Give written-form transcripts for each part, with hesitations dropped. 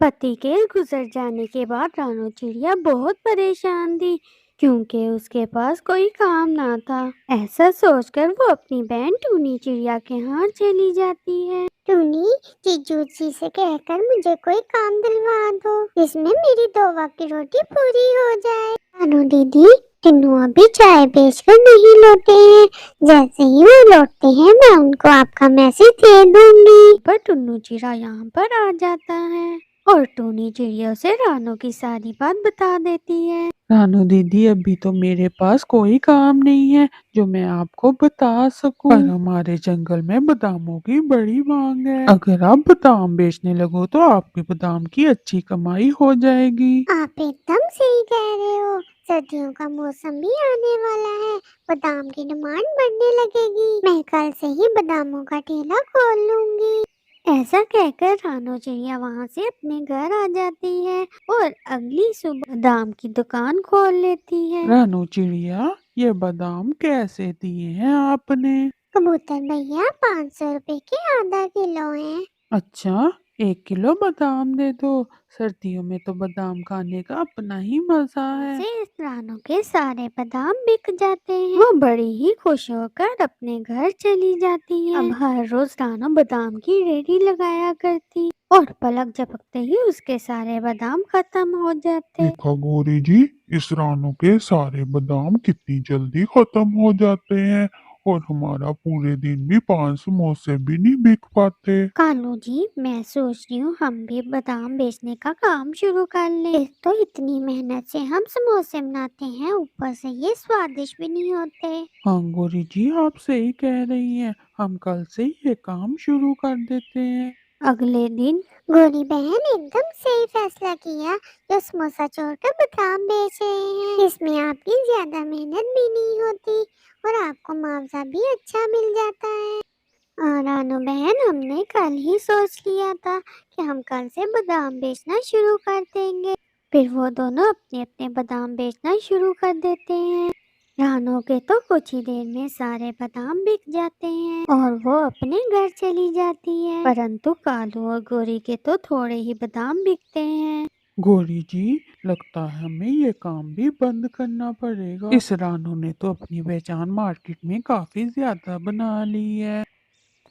पति के गुजर जाने के बाद रानू चिड़िया बहुत परेशान थी क्योंकि उसके पास कोई काम ना था। ऐसा सोचकर वो अपनी बहन टूनी चिड़िया के यहाँ चली जाती है। टूनी, जीजू जी से कहकर मुझे कोई काम दिलवा दो जिसमें मेरी 2 वक्त की रोटी पूरी हो जाए। रानू दीदी, टिन्नू अभी चाय बेचकर नहीं लौटे हैं। जैसे ही वो लौटते हैं मैं उनको आपका मैसेज दे दूंगी। पर टुन्नू चिड़िया यहाँ पर आ जाता है और टूनी चिड़िया से रानू की सारी बात बता देती है। रानू दीदी, अभी तो मेरे पास कोई काम नहीं है जो मैं आपको बता सकूं। पर हमारे जंगल में बादामों की बड़ी मांग है। अगर आप बादाम बेचने लगो तो आपकी बादाम की अच्छी कमाई हो जाएगी। आप एकदम सही कह रहे हो। सर्दियों का मौसम भी आने वाला है, बादाम की डिमांड बढ़ने लगेगी। मैं कल से ही बादामों का ठेला खोल लूंगी। ऐसा कहकर रानू चिड़िया वहाँ से अपने घर आ जाती है और अगली सुबह बादाम की दुकान खोल लेती है। रानू चिड़िया, ये बादाम कैसे दिए हैं आपने? कबूतर भैया, 500 रुपए के आधा किलो है। अच्छा, 1 किलो बादाम दे दो। सर्दियों में तो बादाम खाने का अपना ही मजा है। से इस रानू के सारे बादाम बिक जाते हैं। वो बड़ी ही खुश होकर अपने घर चली जाती है। अब हर रोज रानू बादाम की रेडी लगाया करती और पलक झपकते ही उसके सारे बादाम खत्म हो जाते। देखा गौरी जी, इस रानू के सारे बादाम कितनी जल्दी खत्म हो जाते हैं और हमारा पूरे दिन भी 5 समोसे भी नहीं बिक पाते। कालू जी, मैं सोच रही हूँ हम भी बादाम बेचने का काम शुरू कर लें। एक तो इतनी मेहनत से हम समोसे बनाते हैं, ऊपर से ये स्वादिष्ट भी नहीं होते। हाँ गौरी जी, आप सही कह रही हैं। हम कल से ही ये काम शुरू कर देते हैं। अगले दिन गोरी बहन, एकदम सही फैसला किया। जो समोसा छोड़कर बादाम बेच रहे हैं, इसमें आपकी ज्यादा मेहनत भी नहीं होती और आपको मुआवजा भी अच्छा मिल जाता है। रानू बहन, हमने कल ही सोच लिया था कि हम कल से बादाम बेचना शुरू कर देंगे। फिर वो दोनों अपने अपने बादाम बेचना शुरू कर देते हैं। रानू के तो कुछ ही देर में सारे बादाम बिक जाते हैं और वो अपने घर चली जाती है। परंतु कालू और गोरी के तो थोड़े ही बादाम बिकते हैं। गौरी जी, लगता है हमें ये काम भी बंद करना पड़ेगा। इस रानू ने तो अपनी पहचान मार्केट में काफी ज्यादा बना ली है।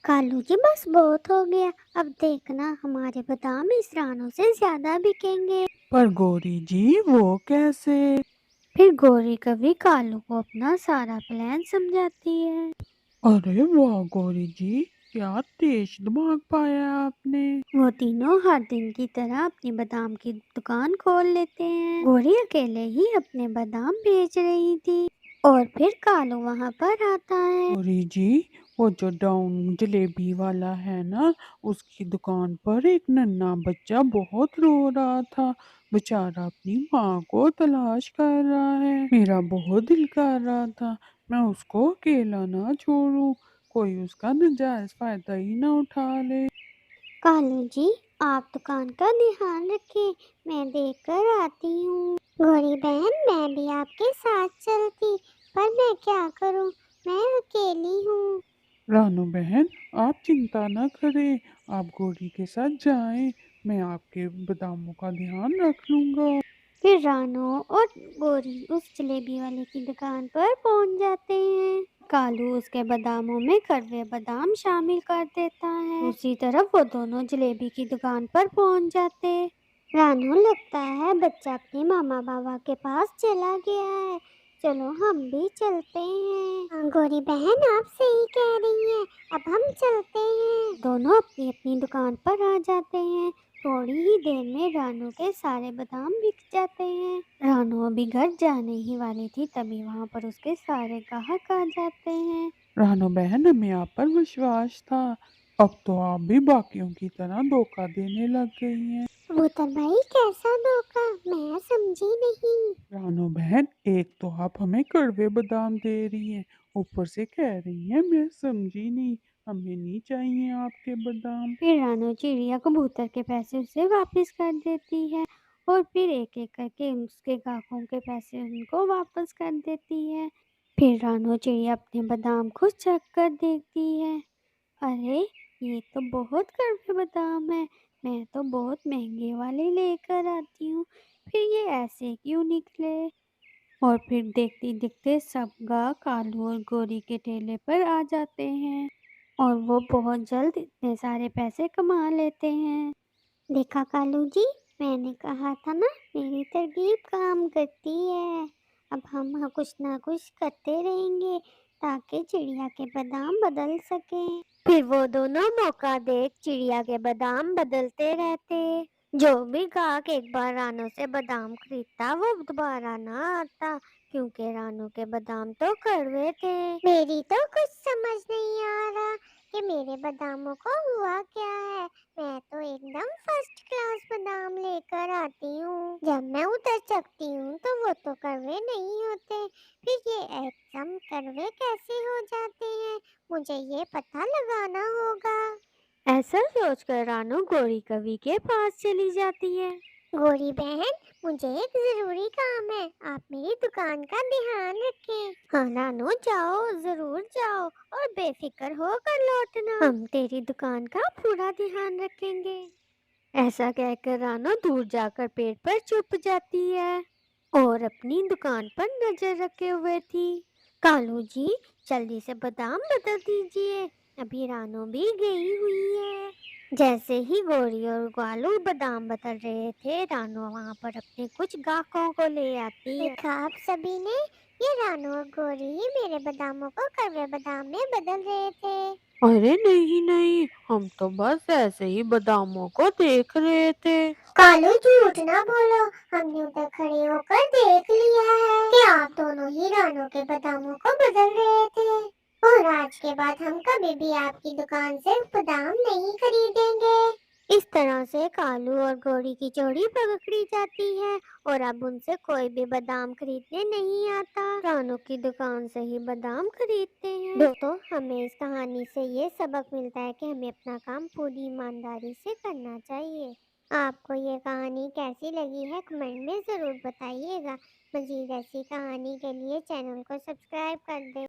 कालू जी, बस बहुत हो गया। अब देखना हमारे बादाम इस रानू से ज्यादा बिकेंगे। पर गौरी जी, वो कैसे? फिर गोरी कभी कालू को अपना सारा प्लान समझाती है। अरे वाह गौरी जी, क्या तेज दिमाग पाया आपने। वो तीनों हर दिन की तरह अपनी बादाम की दुकान खोल लेते हैं। गोरी अकेले ही अपने बादाम बेच रही थी और फिर कालू वहाँ पर आता है। गौरी जी, वो जो डाउन जलेबी वाला है ना, उसकी दुकान पर एक नन्हा बच्चा बहुत रो रहा था। बेचारा अपनी माँ को तलाश कर रहा है। मेरा बहुत दिल कर रहा था मैं उसको अकेला ना छोड़ूं, कोई उसका नाजायज फायदा ही ना उठा ले। कालू जी, आप दुकान का ध्यान रखें, मैं देख कर आती हूँ। गोरी बहन, मैं भी आपके साथ चलती, पर मैं क्या करूँ, मैं अकेली हूँ। रानू बहन, आप चिंता न करें, आप गोरी के साथ जाएं। मैं आपके बादामों का ध्यान रख लूंगा। फिर रानू और गोरी उस जलेबी वाले की दुकान पर पहुंच जाते हैं। कालू उसके बादामों में कड़वे बादाम शामिल कर देता है। दूसरी तरफ वो दोनों जलेबी की दुकान पर पहुंच जाते। रानू, लगता है बच्चा अपने मामा बाबा के पास चला गया है। चलो हम भी चलते हैं। हाँ, गोरी बहन, आप सही कह रही हैं। अब हम चलते हैं। दोनों अपनी अपनी दुकान पर आ जाते हैं। थोड़ी ही देर में रानू के सारे बादाम बिक जाते हैं। रानू अभी घर जाने ही वाली थी, तभी वहाँ पर उसके सारे ग्राहक आ जाते हैं। रानू बहन, हमें आप पर विश्वास था, अब तो आप भी बाकियों की तरह धोखा देने लग गई हैं। कबूतर भाई, कैसा धोखा, मैं समझी नहीं। रानू बहन, एक तो आप हमें कड़वे बादाम दे रही हैं, ऊपर से कह रही हैं मैं समझी नहीं। हमें नहीं चाहिए आपके बादाम। फिर रानू चिड़िया कबूतर के पैसे उसे वापस कर देती है और फिर एक एक करके उसके ग्राहकों के पैसे उनको वापस कर देती है। फिर रानू चिड़िया अपने बादाम को चख कर देखती है। अरे, ये तो बहुत कड़वे बादाम है। मैं तो बहुत महंगे वाले लेकर आती हूँ, फिर ये ऐसे क्यों निकले? और फिर देखते-देखते सब गाहक कालू और गोरी के ठेले पर आ जाते हैं और वो बहुत जल्द इतने सारे पैसे कमा लेते हैं। देखा कालू जी, मैंने कहा था ना, मेरी तरकीब काम करती है। अब हम कुछ ना कुछ करते रहेंगे ताकि चिड़िया के बादाम बदल सकें। फिर वो दोनों मौका देख चिड़िया के बादाम बदलते रहते। जो भी गाहक एक बार रानू से बादाम खरीदता वो दोबारा ना आता, क्योंकि रानू के बादाम तो कड़वे थे। मेरी तो कुछ समझ नहीं आ रहा कि मेरे बादामों को हुआ क्या है। मैं तो एकदम फर्स्ट क्लास बादाम लेकर आती हूँ। जब मैं उतर सकती हूँ तो वो तो कड़वे नहीं होते, फिर ये एकदम कड़वे कैसे हो जाते हैं? मुझे ये पता लगाना होगा। ऐसा सोचकर रानू गोरी कवि के पास चली जाती है। गोरी बहन, मुझे एक जरूरी काम है, आप मेरी दुकान का ध्यान रखें। हाँ रानू, जाओ, जरूर जाओ और बेफिक्र होकर लौटना। हम तेरी दुकान का पूरा ध्यान रखेंगे। ऐसा कहकर रानू दूर जाकर पेड़ पर छुप जाती है और अपनी दुकान पर नजर रखे हुए थी। कालू जी, जल्दी से बादाम बदल दीजिए, अभी रानू भी गई हुई है। जैसे ही गोरी और कालू बादाम बदल रहे थे, रानू वहाँ पर अपने कुछ ग्राहकों को ले आती है। देखा आप सभी ने, ये रानू और गोरी ही मेरे बादामों को कड़वे बादाम में बदल रहे थे। अरे नहीं नहीं, हम तो बस ऐसे ही बादामों को देख रहे थे। कालू झूठ ना बोलो, हमने उधर खड़े होकर देख लिया है कि आप दोनों ही रानू के बादामों को बदल रहे थे। और आज के बाद हम कभी भी आपकी दुकान से बादाम नहीं खरीदेंगे। इस तरह से कालू और गोरी की जोड़ी पकड़ी जाती है और अब उनसे कोई भी बादाम खरीदने नहीं आता। रानू की दुकान से ही बादाम खरीदते हैं। दोस्तों, हमें इस कहानी से ये सबक मिलता है कि हमें अपना काम पूरी ईमानदारी से करना चाहिए। आपको ये कहानी कैसी लगी है कमेंट में ज़रूर बताइएगा। मज़ीद ऐसी कहानी के लिए चैनल को सब्सक्राइब कर दें।